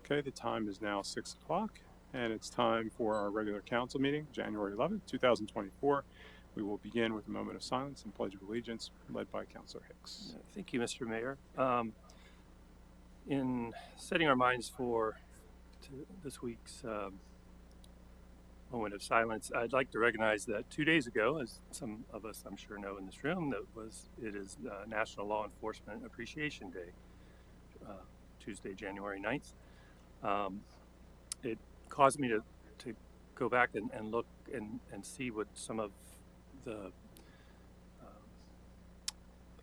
Okay, the time is now 6 o'clock, and it's time for our regular council meeting, January 11th, 2024. We will begin with a moment of silence and Pledge of Allegiance, led by Councilor Hicks. Thank you, Mr. Mayor. In setting our minds for this week's moment of silence, I'd like to recognize that 2 days ago, as some of us I'm sure know in this room, it is National Law Enforcement Appreciation Day, Tuesday, January 9th. It caused me to go back and look and see what some of the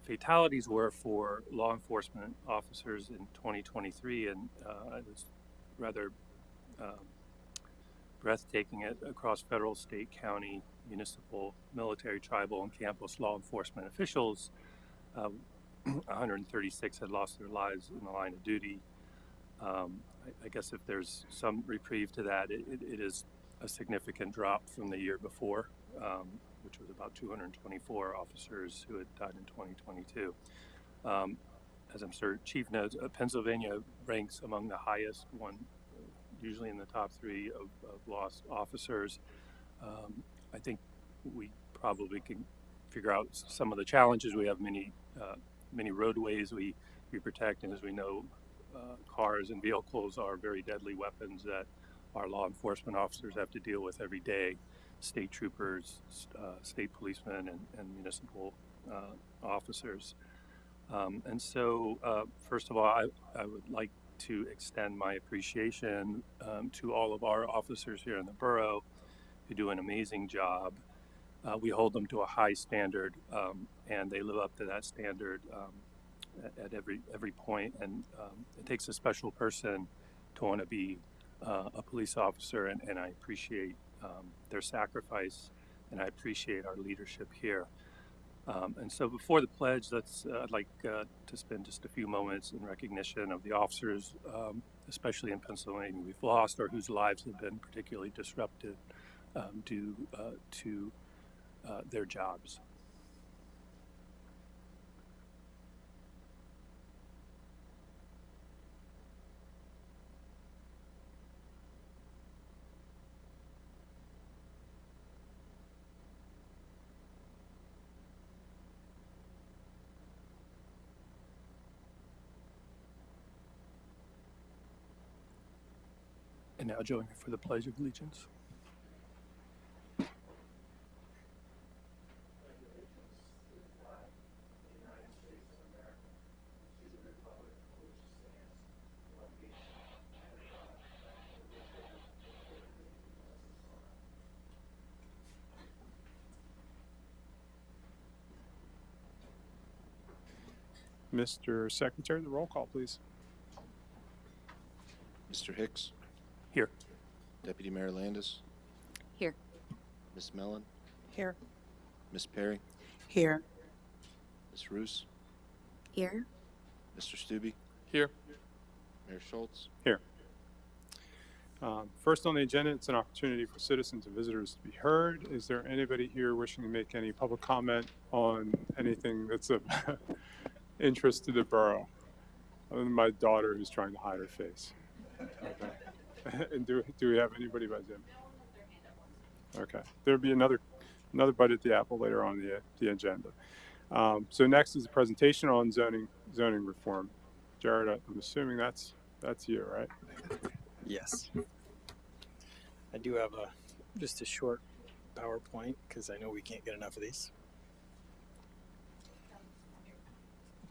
fatalities were for law enforcement officers in 2023, and it was rather breathtaking across federal, state, county, municipal, military, tribal, and campus law enforcement officials. 136 had lost their lives in the line of duty. I guess if there's some reprieve to that, it is a significant drop from the year before, which was about 224 officers who had died in 2022. As I'm sure Chief knows, Pennsylvania ranks among the highest, usually in the top 3 of lost officers. I think we probably can figure out some of the challenges. We have many roadways we protect, and as we know, cars and vehicles are very deadly weapons that our law enforcement officers have to deal with every day. State troopers, state policemen, and municipal officers. And so, first of all, I would like to extend my appreciation to all of our officers here in the borough who do an amazing job. We hold them to a high standard, and they live up to that standard at every point. And it takes a special person to want to be a police officer, and I appreciate their sacrifice, and I appreciate our leadership here. And so before the pledge, I'd like to spend just a few moments in recognition of the officers, especially in Pennsylvania, we've lost or whose lives have been particularly disrupted due to their jobs. And now join me for the Pledge of Allegiance. Mr. Secretary, the roll call, please. Mr. Hicks. Here. Deputy Mayor Landis. Here. Ms. Mellon. Here. Ms. Perry. Here. Ms. Roos. Here. Mr. Stubbe. Here. Mayor Schultz. Here. First on the agenda, it's an opportunity for citizens and visitors to be heard. Is there anybody here wishing to make any public comment on anything that's of interest to the borough? Other than my daughter who's trying to hide her face. Okay. And do we have anybody by Zoom? Okay. There'll be another bite at the apple later on the agenda. So next is a presentation on zoning reform. Jared, I'm assuming that's you, right? Yes. I do have just a short PowerPoint because I know we can't get enough of these.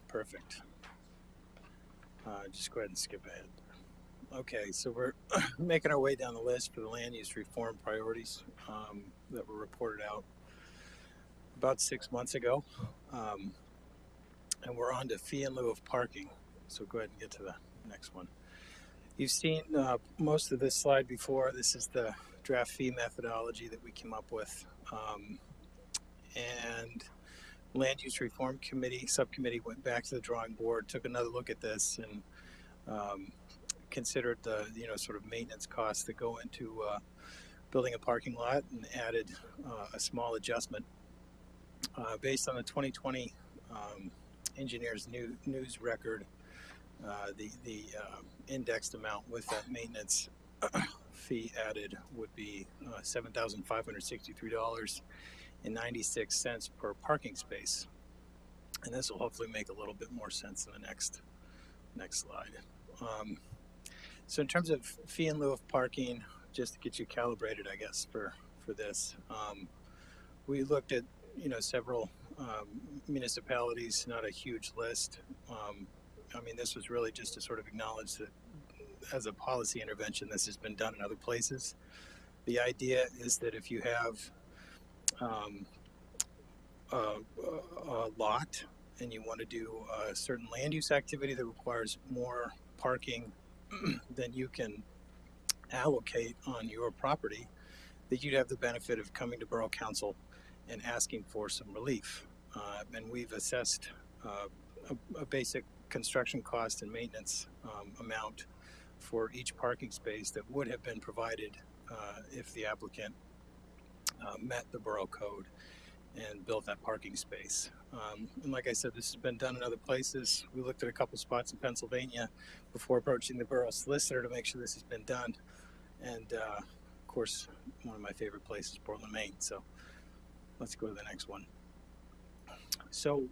Perfect. Just go ahead and skip ahead. Okay, so we're making our way down the list for the land use reform priorities that were reported out about 6 months ago. And we're on to fee in lieu of parking. So go ahead and get to the next one. You've seen most of this slide before. This is the draft fee methodology that we came up with. And Land Use Reform Subcommittee went back to the drawing board, took another look at this, and considered the sort of maintenance costs that go into building a parking lot, and added a small adjustment based on the 2020 engineer's news record. The indexed amount with that maintenance fee added would be $7,563.96 per parking space. And this will hopefully make a little bit more sense in the next slide. So in terms of fee in lieu of parking, just to get you calibrated, I guess, for this, we looked at several municipalities, not a huge list. I mean, this was really just to sort of acknowledge that as a policy intervention, this has been done in other places. The idea is that if you have a lot and you want to do a certain land use activity that requires more parking than you can allocate on your property, that you'd have the benefit of coming to Borough Council and asking for some relief. And we've assessed a basic construction cost and maintenance amount for each parking space that would have been provided if the applicant met the borough code and built that parking space. And like I said, this has been done in other places. We looked at a couple spots in Pennsylvania before approaching the borough solicitor to make sure this has been done. And of course, one of my favorite places, Portland, Maine. So let's go to the next one. So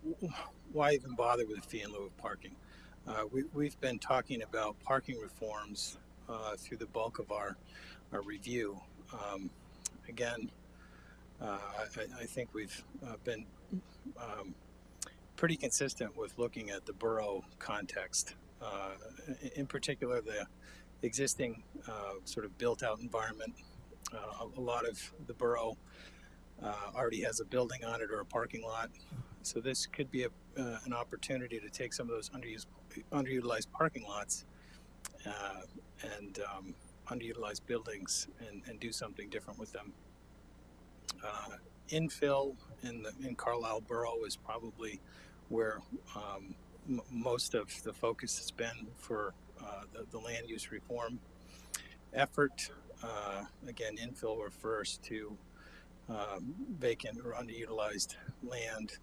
why even bother with a fee in lieu of parking? We've been talking about parking reforms through the bulk of our review. Again, I think we've been pretty consistent with looking at the borough context. In particular, the existing sort of built-out environment. A lot of the borough already has a building on it or a parking lot. So this could be an opportunity to take some of those underutilized parking lots and underutilized buildings and do something different with them. Infill in Carlisle Borough is probably where most of the focus has been for the land use reform effort. Again, infill refers to vacant or underutilized land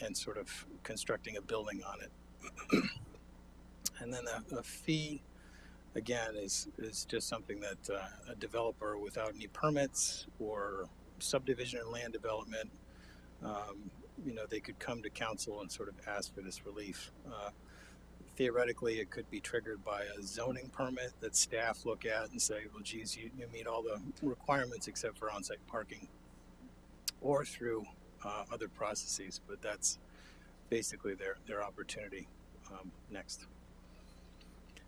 and sort of constructing a building on it. And then a fee, again, is just something that a developer without any permits or subdivision and land development, they could come to council and sort of ask for this relief. Theoretically, it could be triggered by a zoning permit that staff look at and say, well, geez, you meet all the requirements except for on-site parking, or through other processes, but that's basically their opportunity. Next.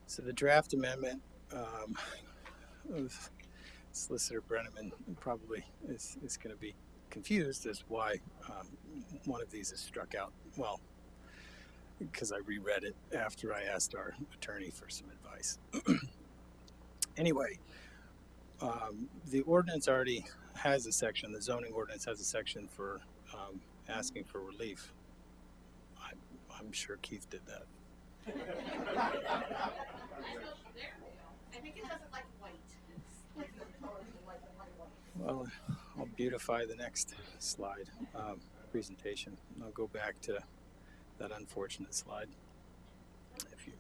So the draft amendment, Solicitor Brenneman probably is going to be confused as why one of these is struck out. Well, because I reread it after I asked our attorney for some advice. Anyway, the ordinance already has a section, the zoning ordinance has a section for asking for relief. I'm sure Keith did that. I think it doesn't like white. Well, I'll beautify the next slide presentation. I'll go back to that unfortunate slide.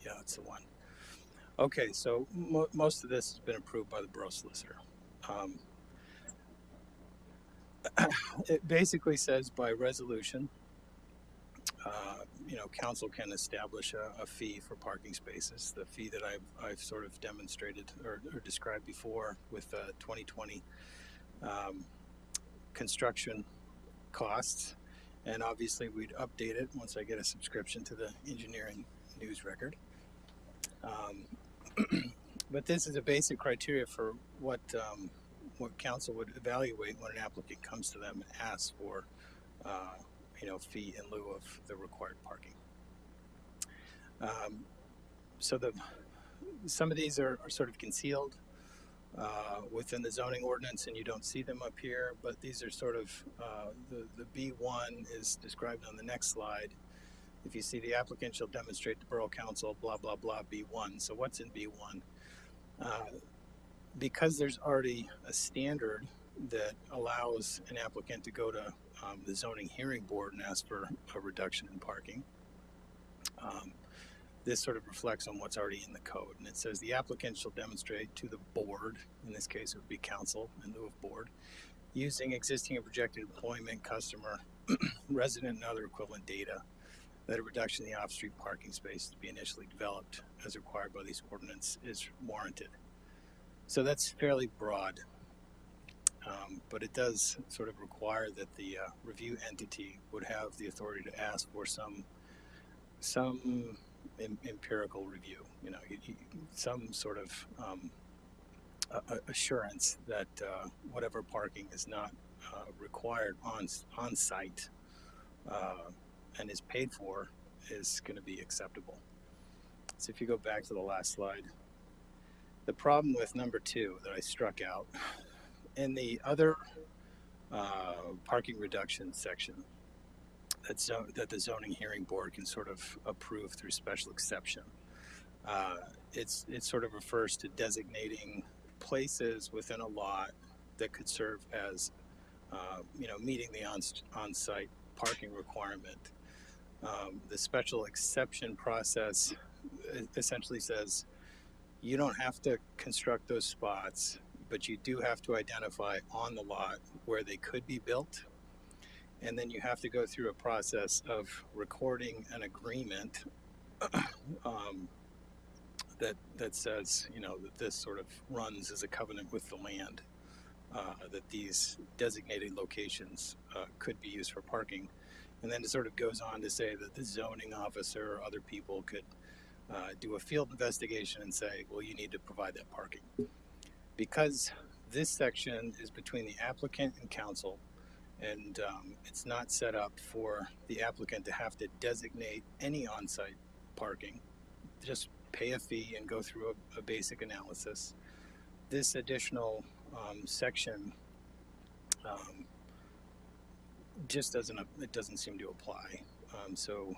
Yeah, that's the one. Okay, so most of this has been approved by the borough solicitor. It basically says by resolution, council can establish a fee for parking spaces. The fee that I've sort of demonstrated or described before with 2020 construction costs, and obviously we'd update it once I get a subscription to the engineering news record. But this is a basic criteria for what council would evaluate when an applicant comes to them and asks for fee in lieu of the required parking. So some of these are sort of concealed within the zoning ordinance, and you don't see them up here, but these are sort of the B1 is described on the next slide. If you see, the applicant shall demonstrate to borough council blah blah blah B1. So what's in B1? Because there's already a standard that allows an applicant to go to the zoning hearing board and ask for a reduction in parking, this sort of reflects on what's already in the code. And it says the applicant shall demonstrate to the board, in this case it would be council in lieu of board, using existing and projected employment, customer, resident, and other equivalent data, that a reduction in the off-street parking space to be initially developed as required by this ordinance is warranted. So that's fairly broad, but it does sort of require that the review entity would have the authority to ask for some empirical review, some sort of assurance that whatever parking is not required on site and is paid for is going to be acceptable. So if you go back to the last slide, the problem with number 2 that I struck out in the other parking reduction section that the zoning hearing board can sort of approve through special exception. It sort of refers to designating places within a lot that could serve as, meeting the on-site parking requirement. The special exception process essentially says you don't have to construct those spots, but you do have to identify on the lot where they could be built. And then you have to go through a process of recording an agreement that says, that this sort of runs as a covenant with the land, that these designated locations could be used for parking. And then it sort of goes on to say that the zoning officer or other people could do a field investigation and say, well, you need to provide that parking. Because this section is between the applicant and council, and it's not set up for the applicant to have to designate any on-site parking. Just pay a fee and go through a basic analysis. This additional section just doesn't seem to apply. So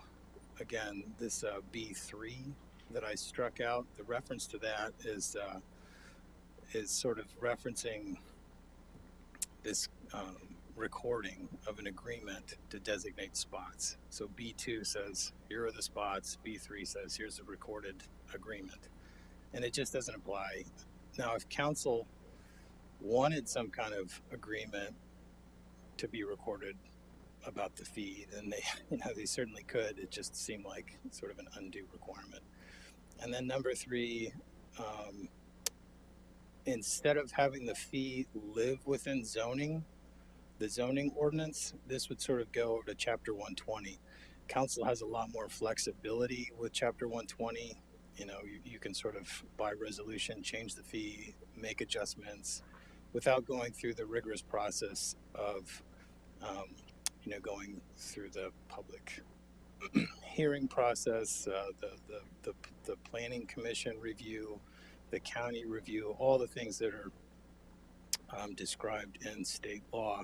again, this B3 that I struck out, the reference to that is sort of referencing this recording of an agreement to designate spots. So B2 says, here are the spots. B3 says, here's a recorded agreement. And it just doesn't apply. Now, if council wanted some kind of agreement to be recorded about the fee, then they certainly could. It just seemed like sort of an undue requirement. And then number 3, instead of having the fee live within the zoning ordinance, this would sort of go over to Chapter 120. Council has a lot more flexibility with Chapter 120. You can sort of, by resolution, change the fee, make adjustments, without going through the rigorous process of, going through the public hearing process, the planning commission review, the county review, all the things that are described in state law.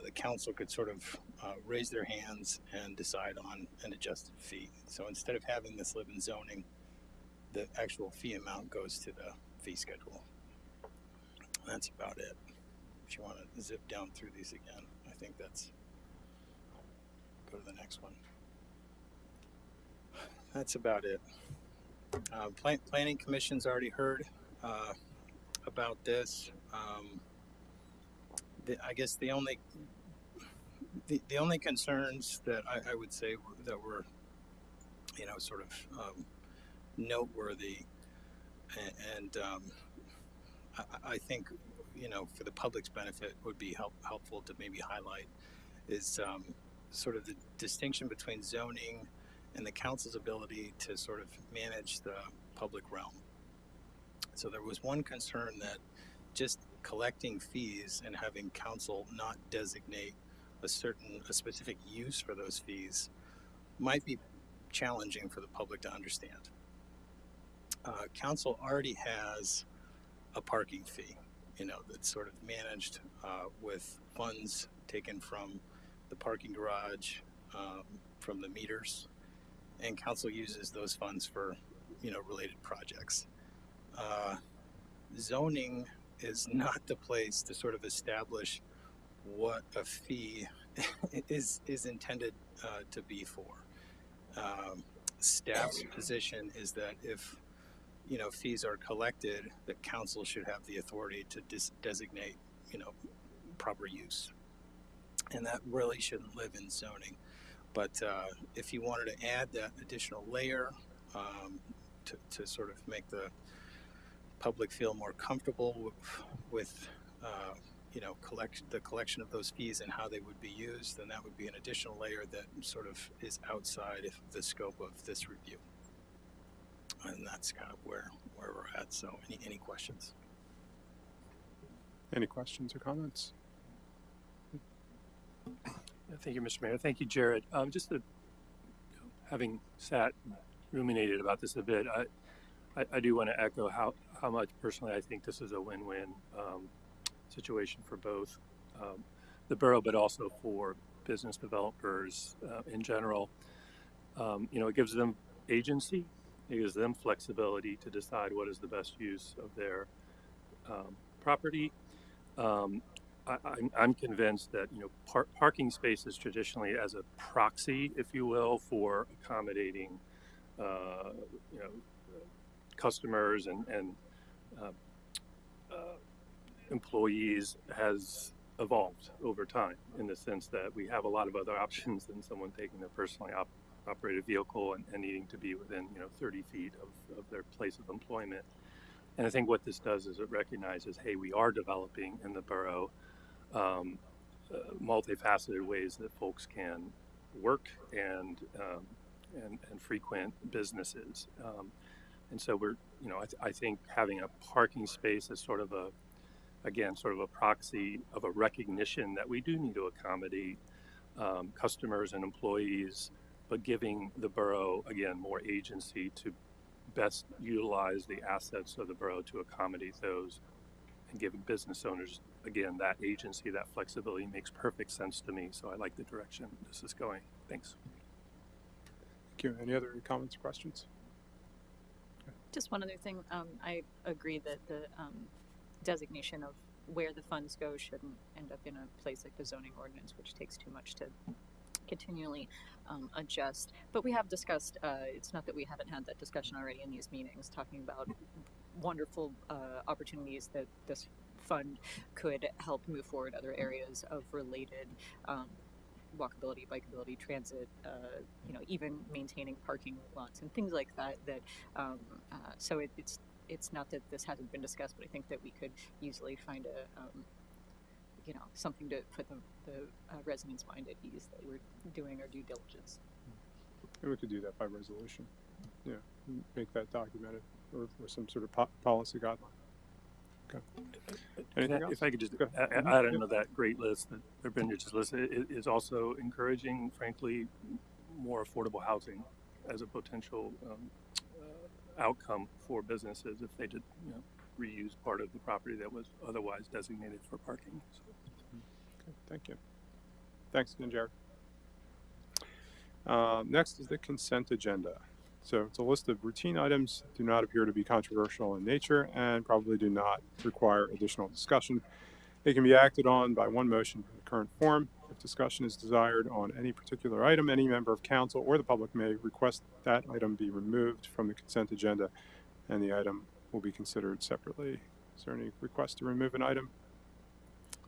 The council could sort of raise their hands and decide on an adjusted fee. So instead of having this live in zoning, the actual fee amount goes to the fee schedule. That's about it. If you want to zip down through these again, I think go to the next one. That's about it. Planning Commission's already heard about this. I guess the only concerns that I would say that were, sort of noteworthy, and I think, for the public's benefit would be helpful to maybe highlight is sort of the distinction between zoning and the council's ability to sort of manage the public realm. So there was one concern that just collecting fees and having council not designate a specific use for those fees might be challenging for the public to understand. Council already has a parking fee, that's sort of managed with funds taken from the parking garage, from the meters, and council uses those funds for, related projects. Zoning is not the place to sort of establish what a fee is intended to be for. staff's position is that if, fees are collected, the council should have the authority to designate, proper use. And that really shouldn't live in zoning. But if you wanted to add that additional layer to sort of make the public feel more comfortable with the collection of those fees and how they would be used, then that would be an additional layer that sort of is outside of the scope of this review. And that's kind of where we're at. So any questions? Any questions or comments? Thank you, Mr. Mayor. Thank you, Jared. Having sat and ruminated about this a bit, I do want to echo how much personally I think this is a win-win situation for both the borough, but also for business developers in general. It gives them agency, it gives them flexibility to decide what is the best use of their property. I'm convinced that parking spaces traditionally as a proxy, if you will, for accommodating customers and employees has evolved over time, in the sense that we have a lot of other options than someone taking their personally operated vehicle and needing to be within 30 feet of their place of employment. And I think what this does is it recognizes, hey, we are developing in the borough multifaceted ways that folks can work and frequent businesses. And so I think having a parking space is sort of a proxy of a recognition that we do need to accommodate customers and employees, but giving the borough, again, more agency to best utilize the assets of the borough to accommodate those, and giving business owners, again, that agency, that flexibility makes perfect sense to me. So I like the direction this is going. Thanks. Thank you. Any other comments or questions? Just one other thing. I agree that the designation of where the funds go shouldn't end up in a place like the zoning ordinance, which takes too much to continually adjust. But we have discussed, it's not that we haven't had that discussion already in these meetings, talking about wonderful opportunities that this fund could help move forward other areas of related walkability, bikeability, transit, even maintaining parking lots and things like that. So it's not that this hasn't been discussed, but I think that we could easily find something to put the residents' mind at ease that we're doing our due diligence. And we could do that by resolution. Yeah, make that documented or some sort of policy guideline. Okay. Anything else? If I could just add into that great list that Brenda just listed, it is also encouraging, frankly, more affordable housing as a potential outcome for businesses if they did reuse part of the property that was otherwise designated for parking. So. Okay, thank you. Thanks again, Jared. Next is the consent agenda. So it's a list of routine items, do not appear to be controversial in nature, and probably do not require additional discussion. They can be acted on by one motion in the current form. If discussion is desired on any particular item, any member of council or the public may request that item be removed from the consent agenda, and the item will be considered separately. Is there any request to remove an item?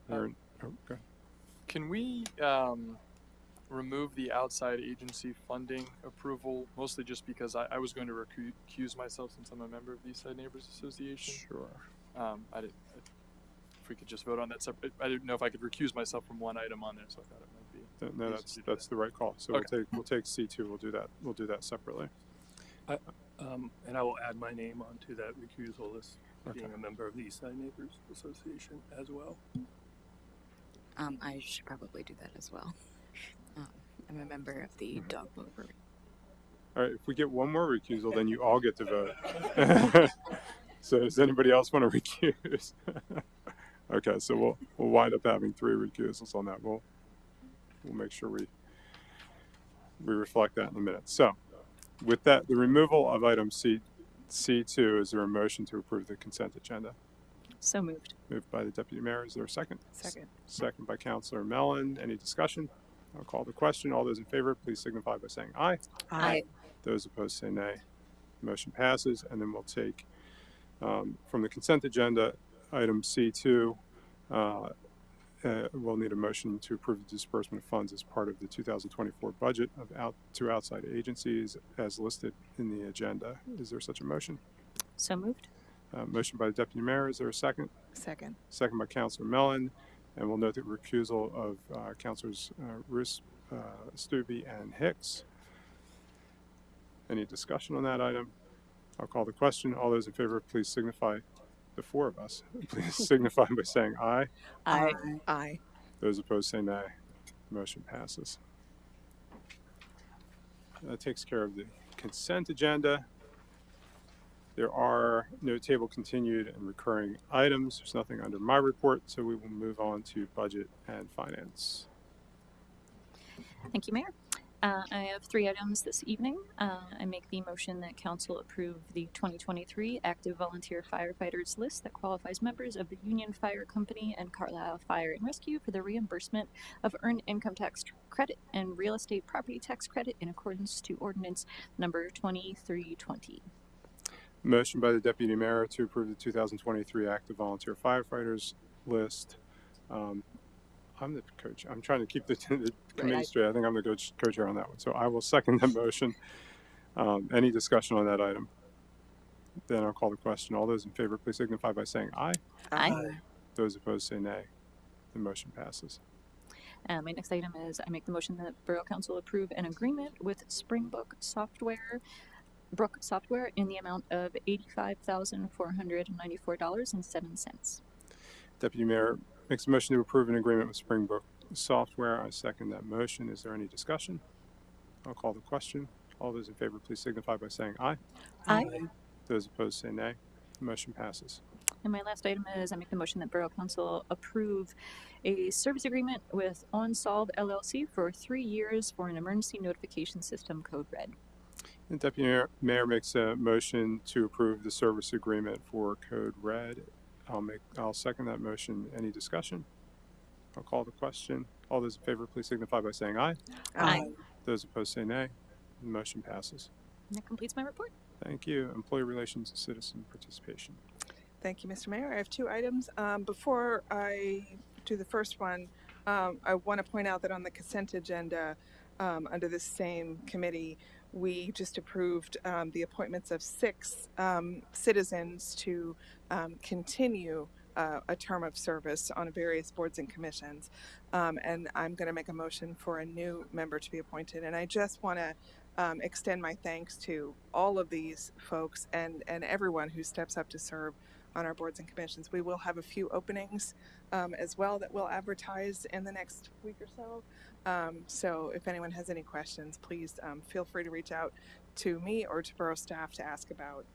Go ahead. Can we remove the outside agency funding approval, mostly just because I was going to recuse myself since I'm a member of the East Side Neighbors Association? Sure. If we could just vote on that separate. I didn't know if I could recuse myself from one item on there, so I thought it might be. No, that's the right call. So okay. we'll take C2. We'll do that. We'll do that separately. And I will add my name onto that recusal list, Okay. being a member of the East Side Neighbors Association as well. I should probably do that as well. I'm a member of the dog lover. All right. If we get one more recusal, then you all get to vote. So does anybody else want to recuse? Okay. So we'll wind up having 3 recusals on that. We'll make sure we reflect that in a minute. So with that, the removal of item C2, is there a motion to approve the consent agenda? So moved. Moved by the Deputy Mayor. Is there a second? Second. Second by Councilor Mellon. Any discussion? I'll call the question. All those in favor, please signify by saying aye. Aye. Those opposed say nay. Motion passes. And then we'll take from the consent agenda, item C2. We'll need a motion to approve the disbursement of funds as part of the 2024 budget to outside agencies as listed in the agenda. Is there such a motion? So moved. Motion by the Deputy Mayor. Is there a second? Second. Second by Councilor Mellon. And we'll note the recusal of Councilors Roos, Stube, and Hicks. Any discussion on that item? I'll call the question. All those in favor, please signify, the four of us, please signify by saying aye. Aye. Aye. Those opposed say nay. Motion passes. That takes care of the consent agenda. There are no table continued and recurring items. There's nothing under my report, so we will move on to budget and finance. Thank you, Mayor. I have 3 items this evening. I make the motion that council approve the 2023 active volunteer firefighters list that qualifies members of the Union Fire Company and Carlisle Fire and Rescue for the reimbursement of earned income tax credit and real estate property tax credit in accordance to ordinance number 2320. Motion by the Deputy Mayor to approve the 2023 active volunteer firefighters list. I'm the coach. I'm trying to keep the committee straight. I think I'm the co-chair on that one. So I will second that motion. Any discussion on that item? Then I'll call the question. All those in favor, please signify by saying aye. Aye. Those opposed say nay. The motion passes. My next item is I make the motion that Borough Council approve an agreement with Springbrook Software in the amount of $85,494.07. Deputy Mayor makes a motion to approve an agreement with Springbrook Software. I second that motion. Is there any discussion? I'll call the question. All those in favor, please signify by saying aye. Aye. Those opposed say nay. The motion passes. And my last item is I make the motion that Borough Council approve a service agreement with OnSolve LLC for 3 years for an emergency notification system, Code Red. The Deputy Mayor makes a motion to approve the service agreement for Code Red. I'll second that motion. Any discussion? I'll call the question. All those in favor, please signify by saying aye. Aye. Those opposed say nay. The motion passes. And that completes my report. Thank you. Employee Relations and Citizen Participation. Thank you, Mr. Mayor. I have 2 items. Before I do the first one, I want to point out that on the consent agenda, under this same committee, we just approved the appointments of 6 citizens to continue a term of service on various boards and commissions. And I'm going to make a motion for a new member to be appointed. And I just want to extend my thanks to all of these folks and everyone who steps up to serve on our boards and commissions. We will have a few openings as well that we'll advertise in the next week or so. So if anyone has any questions, please feel free to reach out to me or to Borough staff to ask about,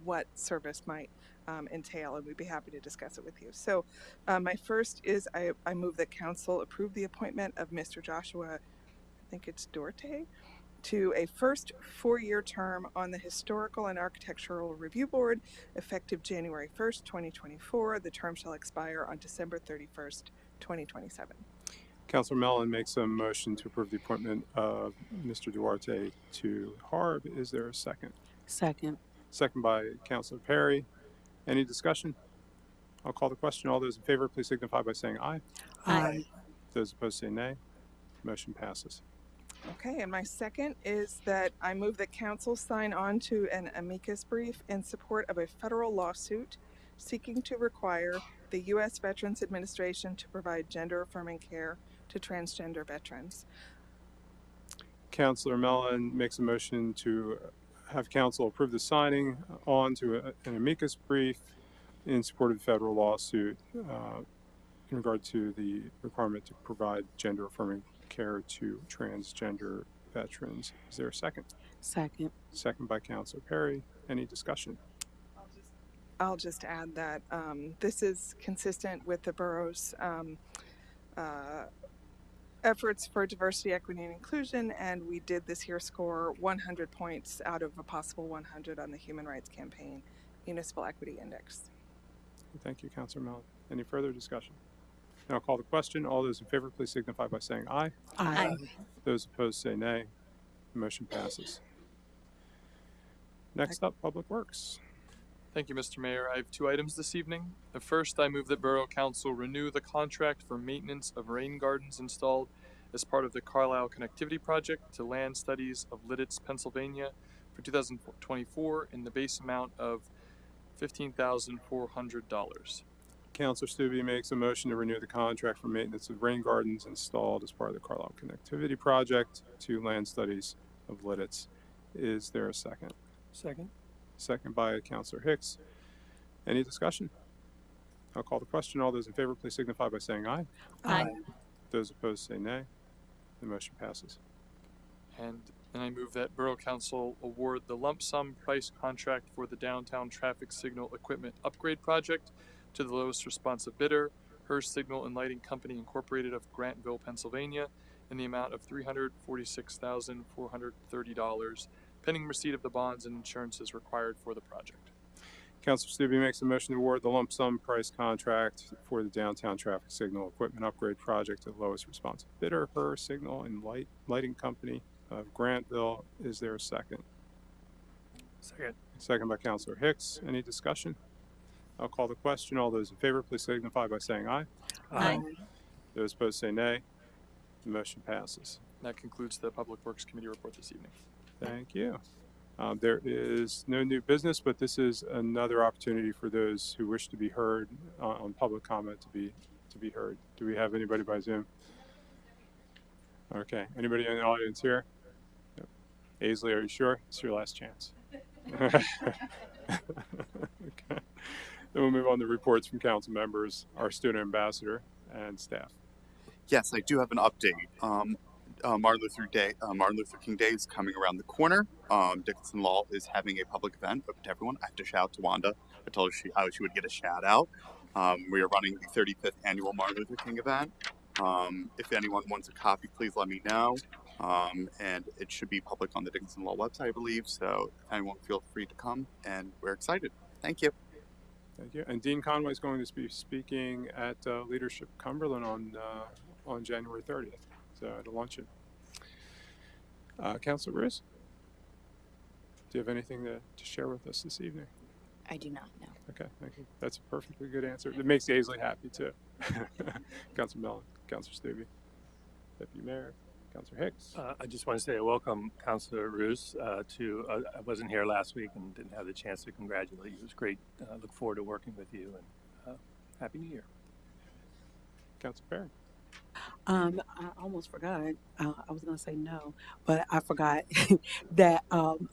what service might entail, and we'd be happy to discuss it with you. So my first is I move that council approve the appointment of Mr. Joshua, I think it's Dorte, to a first 4-year term on the Historical and Architectural Review Board, effective January 1st, 2024. The term shall expire on December 31st, 2027. Councilor Mellon makes a motion to approve the appointment of Mr. Duarte to HARB. Is there a second? Second. Second by Councilor Perry. Any discussion? I'll call the question. All those in favor, please signify by saying aye. Aye. Those opposed say nay. Motion passes. Okay, and my second is that I move that council sign on to an amicus brief in support of a federal lawsuit seeking to require the U.S. Veterans Administration to provide gender-affirming care to transgender veterans. Councilor Mellon makes a motion to have council approve the signing on to an amicus brief in support of the federal lawsuit in regard to the requirement to provide gender-affirming care to transgender veterans. Is there a second? Second. Second by Councilor Perry. Any discussion? I'll just add that this is consistent with the borough's efforts for diversity, equity, and inclusion, and we did this year score 100 points out of a possible 100 on the Human Rights Campaign Municipal Equity Index. Thank you, Councilor Mellon. Any further discussion? Now I'll call the question. All those in favor, please signify by saying aye. Aye. Those opposed say nay. The motion passes. Next up, Public Works. Thank you, Mr. Mayor. I have 2 items this evening. The first, I move that Borough Council renew the contract for maintenance of rain gardens installed as part of the Carlisle Connectivity Project to Land Studies of Lidditz, Pennsylvania for 2024 in the base amount of $15,400. Councilor Stubbe makes a motion to renew the contract for maintenance of rain gardens installed as part of the Carlisle Connectivity Project to Land Studies of Lidditz. Is there a second? Second. Second by Councilor Hicks. Any discussion? I'll call the question. All those in favor, please signify by saying aye. Aye. Those opposed say nay. The motion passes. And I move that Borough Council award the lump sum price contract for the downtown traffic signal equipment upgrade project to the lowest responsive bidder, Hearst Signal and Lighting Company Incorporated of Grantville, Pennsylvania, in the amount of $346,430, pending receipt of the bonds and insurances required for the project. Councilor Stubbe makes a motion to award the lump sum price contract for the downtown traffic signal equipment upgrade project to the lowest responsive bidder, Hearst Signal and Lighting Company of Grantville. Is there a second? Second. Second by Councilor Hicks. Any discussion? I'll call the question. All those in favor, please signify by saying aye. Aye. Those opposed say nay. The motion passes. That concludes the Public Works Committee report this evening. Thank you. There is no new business, but this is another opportunity for those who wish to be heard on public comment to be heard. Do we have anybody by Zoom? Okay. Anybody in the audience here? Yep. Aisley, are you sure? It's your last chance. Okay. Then we'll move on to reports from council members, our student ambassador, and staff. Yes, I do have an update. Martin Luther King Day is coming around the corner. Dickinson Law is having a public event open to everyone. I have to shout out to Wanda. I told her she would get a shout out. We are running the 35th annual Martin Luther King event. If anyone wants a copy, please let me know. And it should be public on the Dickinson Law website, I believe. So if anyone, feel free to come, and we're excited. Thank you. Thank you. And Dean Conway is going to be speaking at Leadership Cumberland on January 30th, so at a luncheon. Councilor Bruce, do you have anything to share with us this evening? I do not know. Okay, thank you. That's a perfectly good answer. It makes Aisley happy too. Councilor Mellon, Councilor Stubbe, Deputy Mayor, Councilor Hicks. I just want to say I welcome Councilor Roos to. I wasn't here last week and didn't have the chance to congratulate you. It was great. Look forward to working with you, and Happy New Year. Councilor Perry. I almost forgot. I was going to say no, but I forgot that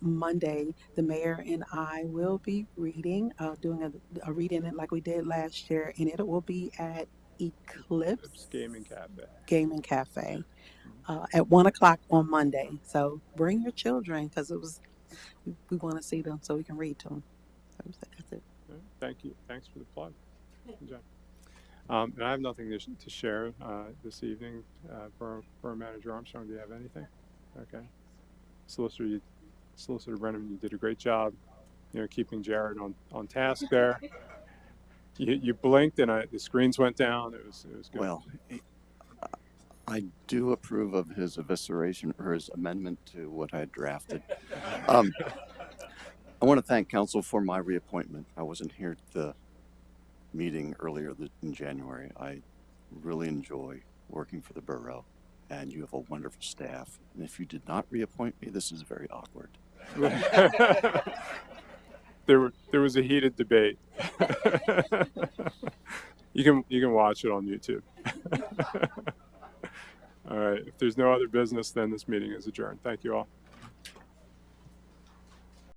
Monday the mayor and I will be reading, doing a reading like we did last year, and it will be at Eclipse Gaming Cafe. At 1:00 on Monday. So bring your children because we want to see them so we can read to them. That's it. All right, thank you. Thanks for the plug. Good job. And I have nothing to share this evening. Borough Manager Armstrong, do you have anything? Okay. Solicitor Brennan, you did a great job, keeping Jared on task there. You blinked and the screens went down. It was good. Well, I do approve of his evisceration or his amendment to what I drafted. I want to thank council for my reappointment. I wasn't here at the meeting earlier in January. I really enjoy working for the borough, and you have a wonderful staff. And if you did not reappoint me, this is very awkward. There was a heated debate. You can watch it on YouTube. All right. If there's no other business, then this meeting is adjourned. Thank you all.